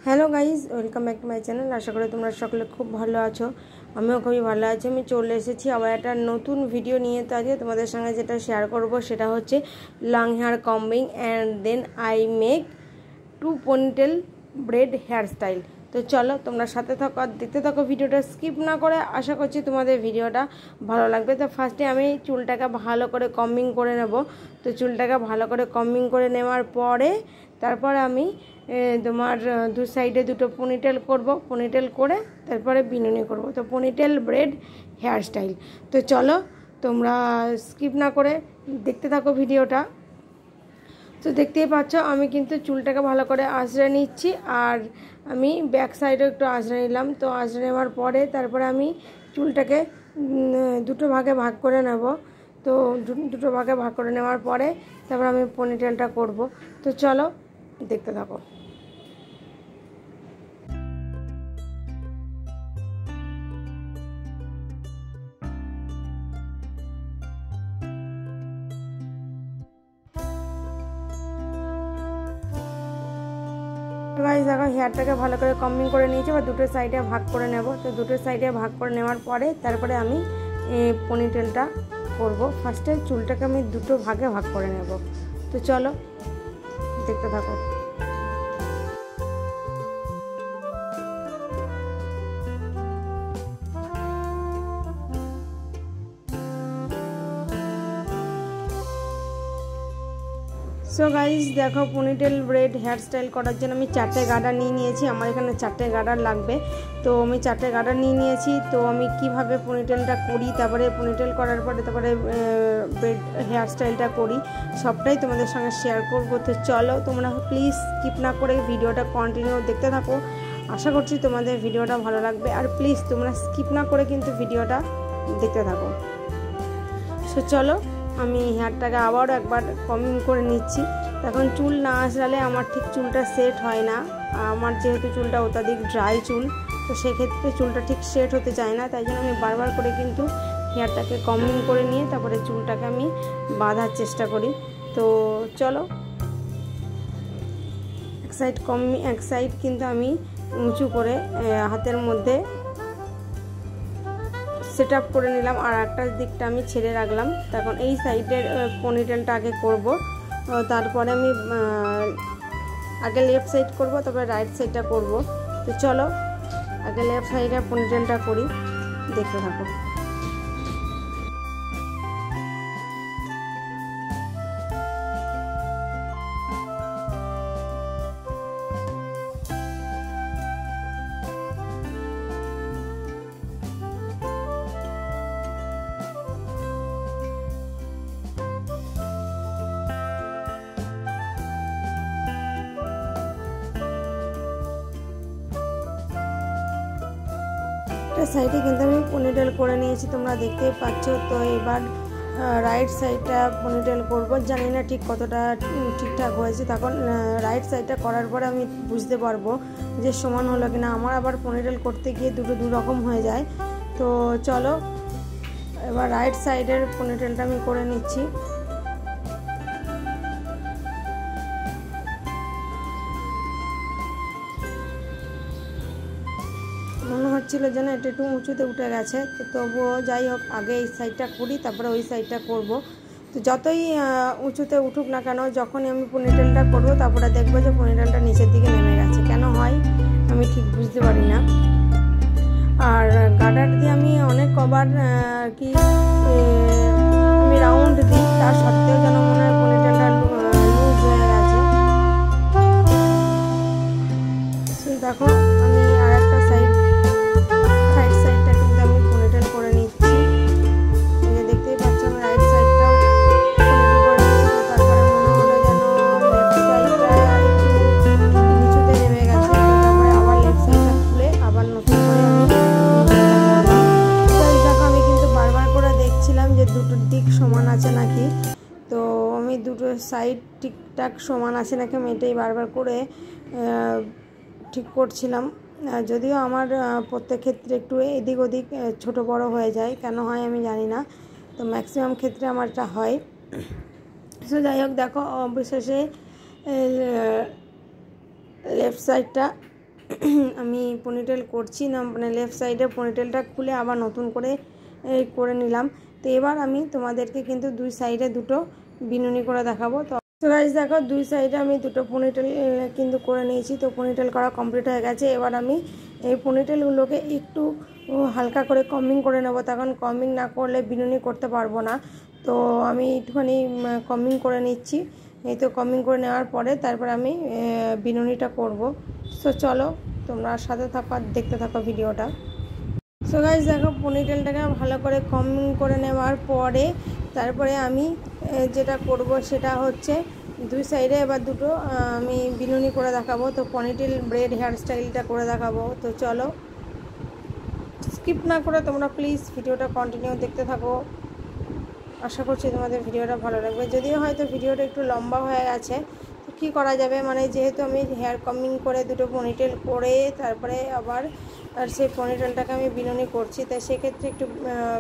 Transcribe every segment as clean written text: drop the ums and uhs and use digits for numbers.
Hello guys, welcome back to my channel. আশা করি তোমরা সকলে খুব ভালো আছো। আমিও খুবই ভালো আছি। আমি চলে এসেছি আবার একটা নতুন ভিডিও নিয়ে। তো আজকে তোমাদের সঙ্গে যেটা শেয়ার করব সেটা হচ্ছে long hair combing and then I make 2 ponytail braid hair style. তো চলো তোমরা সাথে থাকো আর দেখতে থাকো ভিডিওটা স্কিপ না করে। আশা করছি তোমাদের ভিডিওটা ভালো লাগবে। তো ফার্স্টে আমি চুলটাকে ভালো করে কম্বিং করে নেব। তো চুলটাকে ভালো করে কম্বিং করে নেওয়ার পরে তারপর আমি তোমার দু সাইডে দুটো পনিটেল করব। পনিটেল করে তারপরে বিনুনি করব। তো পনিটেল ব্রেড হেয়ার স্টাইল। তো চলো তোমরা স্কিপ না করে দেখতে থাকো ভিডিওটা। তো দেখতেই পাচ্ছ আমি কিন্তু চুলটাকে ভালো করে আঁচড়ে নিচ্ছি, আর আমি ব্যাক সাইডেও একটু আঁচড়ে নিলাম। তো আঁচড়ে নেওয়ার পরে তারপরে আমি চুলটাকে দুটো ভাগে ভাগ করে নেব। তো দুটো ভাগে ভাগ করে নেওয়ার পরে তারপর আমি পনিটেলটা করব। তো চলো দেখতে থাকো। গাইস দেখো হেয়ারটাকে ভালো করে কম্বিং করে নিয়েছি, বা দুটো সাইডে ভাগ করে নেব। তো দুটো সাইডে ভাগ করে নেওয়ার পরে তারপরে আমি পনিটেলটা করব। ফার্স্টে চুলটাকে আমি দুটো ভাগে ভাগ করে নেব। তো চলো দেখতে থাকো। সো গাইজ দেখো পনিটেল ব্রেড হেয়ার স্টাইল করার জন্য আমি 4টে গার্ডার নিয়ে নিয়েছি। আমার এখানে 4টে গার্ডার লাগবে। তো আমি 4টে গার্ডার নিয়ে নিয়েছি। তো আমি কিভাবে পনিটেলটা করি, তারপরে পনিটেল করার পরে তারপরে ব্রেড হেয়ার স্টাইলটা করি, সবটাই তোমাদের সঙ্গে শেয়ার করব। তো চলো তোমরা প্লিজ স্কিপ না করে ভিডিওটা কন্টিনিউ দেখতে থাকো। আশা করছি তোমাদের ভিডিওটা ভালো লাগবে। আর প্লিজ তোমরা স্কিপ না করে কিন্তু ভিডিওটা দেখতে থাকো। সো চলো আমি হেয়ারটাকে আবারও একবার কম্বিং করে নিচ্ছি। এখন চুল না আঁচড়ালে আমার ঠিক চুলটা সেট হয় না। আমার যেহেতু চুলটা অত্যাধিক ড্রাই চুল, তো সেক্ষেত্রে চুলটা ঠিক সেট হতে চায় না। তাই জন্য আমি বারবার করে কিন্তু হেয়ারটাকে কম্বিং করে নিয়ে তারপরে চুলটাকে আমি বাঁধার চেষ্টা করি। তো চলো এক সাইড কিন্তু আমি উঁচু করে হাতের মধ্যে সেট আপ করে নিলাম, আর একটা দিকটা আমি ছেড়ে রাখলাম। তখন এই সাইডের পনিটেলটা আগে করব। তারপরে আমি আগে লেফট সাইড করব, তারপরে রাইট সাইডটা করব। তো চলো আগে লেফট সাইডের পনিটেলটা করি, দেখতে থাকো। সাইডে কিন্তু আমি পনিটেল করে নিয়েছি, তোমরা দেখতেই পাচ্ছ। তো এবার রাইট সাইডটা পনিটেল করব। জানি না ঠিক কতটা ঠিকঠাক হয়েছে। তখন রাইট সাইডটা করার পরে আমি বুঝতে পারবো যে সমান হলো কিনা। আমার আবার পনিটেল করতে গিয়ে দুটো দু রকম হয়ে যায়। তো চলো এবার রাইট সাইডের পনিটেলটা আমি করে নিচ্ছি। মনে হচ্ছিল যেন এটা একটু উঁচুতে উঠে গেছে। তো তবুও যাই হোক, আগে এই সাইডটা করি তারপরে ওই সাইডটা করব। তো যতই উঁচুতে উঠুক না কেন, যখনই আমি পনিটেলটা করব তারপরে দেখবো যে পনিটেলটা নিচের দিকে নেমে গেছে। কেন হয় আমি ঠিক বুঝতে পারি না। আর গার্ডার দিয়ে আমি অনেক কবার কি আমি রাউন্ড দিই, তার সত্ত্বেও যেন মনে হয় পনিটেলটা লুজ হয়ে গেছে। দেখো আমি আর একটা সাইড রাইট সাইডটা কিন্তু আমি পনিটেল করে নিচ্ছি। দেখতেই পাচ্ছ আমি রাইট সাইডটাও পনিটেল করে নিচ্ছি। তারপরে মনে হলো যেন লেফট সাইডটা একটু নিচুতে নেমে গেছে। তারপরে আবার লেফট সাইডটা খুলে আবার নতুন করে আমি দেখো আমি কিন্তু বারবার করে দেখছিলাম যে দুটোর দিক সমান আছে নাকি। তো আমি দুটো সাইড ঠিকঠাক সমান আছে নাকি আমি এটাই বারবার করে ঠিক করছিলাম। যদিও আমার প্রত্যেক ক্ষেত্রে একটু এদিক ওদিক ছোট বড় হয়ে যায়, কেন হয় আমি জানি না। তো ম্যাক্সিমাম ক্ষেত্রে আমার এটা হয়। সো যাই হোক দেখো অবশেষে লেফট সাইডটা আমি পনিটেল করছি না, মানে লেফট সাইডে পনিটেলটা খুলে আবার নতুন করে নিলাম। তো এবার আমি তোমাদেরকে কিন্তু দুই সাইডে দুটো বিনুনি করে দেখাবো। তো গাইস দেখো, দুই সাইডে আমি দুটো পনিটেল কিন্তু করে নিয়েছি। তো পনিটেল করা কমপ্লিট হয়ে গেছে। এবার আমি এই পনিটেলগুলোকে একটু হালকা করে কমিং করে নেবো, তখন কমিং না করলে বিনুনি করতে পারবো না। তো আমি একটুখানি কমিং করে নিচ্ছি। এই তো কমিং করে নেওয়ার পরে তারপর আমি বিনুনিটা করব। সো চলো তোমরা সাথে থাকো আর দেখতে থাকো ভিডিওটা। সো গাইস দেখো, পনিটেলটাকে ভালো করে কমিং করে নেওয়ার পরে তারপরে আমি যেটা করব সেটা হচ্ছে দুই সাইডে এবার দুটো আমি বিনুনি করে দেখাবো। তো পনিটেল ব্রেড হেয়ার স্টাইলটা করে দেখাবো। তো চলো স্কিপ না করে তোমরা প্লিজ ভিডিওটা কন্টিনিউ দেখতে থাকো। আশা করছি তোমাদের ভিডিওটা ভালো লাগবে। যদিও হয়তো ভিডিওটা একটু লম্বা হয়ে গেছে, তো কী করা যাবে, মানে যেহেতু আমি হেয়ার কমিং করে দুটো পনিটেল করে তারপরে আবার আর সেই পনিটেলটাকে আমি বিনুনি করছি, তাই সেক্ষেত্রে একটু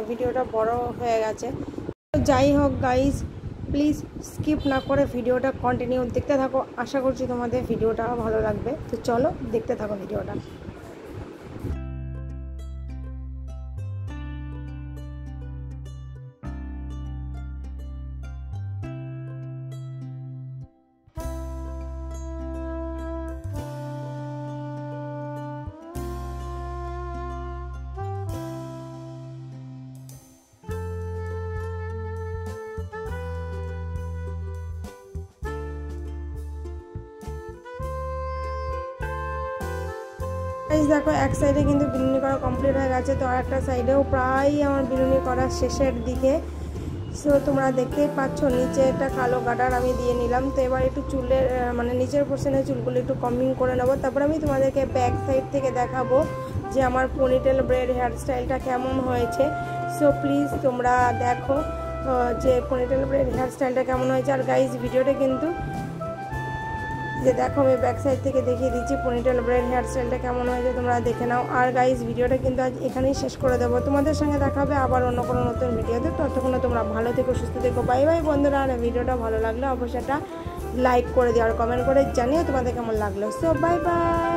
ভিডিওটা বড় হয়ে গেছে। তো যাই হোক গাইজ, প্লিজ স্কিপ না করে ভিডিওটা কন্টিনিউ দেখতে থাকো। আশা করছি তোমাদের ভিডিওটা ভালো লাগবে। তো চলো দেখতে থাকো ভিডিওটা। দেখো, এক সাইডে কিন্তু বিনুনি করা কমপ্লিট হয়ে গেছে। তো আর একটা সাইডেও প্রায় আমার বিনুনি করা শেষের দিকে। সো তোমরা দেখতেই পাচ্ছ নিচে একটা কালো গাডার আমি দিয়ে নিলাম। তো এবার একটু চুলের মানে নিচের পোর্শনের চুলগুলো একটু কমিং করে নেবো। তারপর আমি তোমাদেরকে ব্যাক সাইড থেকে দেখাবো যে আমার পনিটেল ব্রেড হেয়ার স্টাইলটা কেমন হয়েছে। সো প্লিজ তোমরা দেখো যে পনিটেল ব্রেড হেয়ার স্টাইলটা কেমন হয়েছে। আর গাইজ ভিডিওটা কিন্তু যে দেখো আমি ব্যাক সাইড থেকে দেখিয়ে দিচ্ছি পনিটেল ব্রেড হেয়ার স্টাইলটা কেমন হয়েছে, তোমরা দেখে নাও। আর গাইজ ভিডিওটা কিন্তু আজ এখানেই শেষ করে দেবো। তোমাদের সঙ্গে দেখা হবে আবার অন্য কোনো নতুন ভিডিওতে। ততক্ষণে তোমরা ভালো থেকো, সুস্থ থেকো। বাই বাই বন্ধুরা। আর ভিডিওটা ভালো লাগলে অবশ্যই একটা লাইক করে দিও আর কমেন্ট করে জানিও তোমাদের কেমন লাগলো। So bye bye.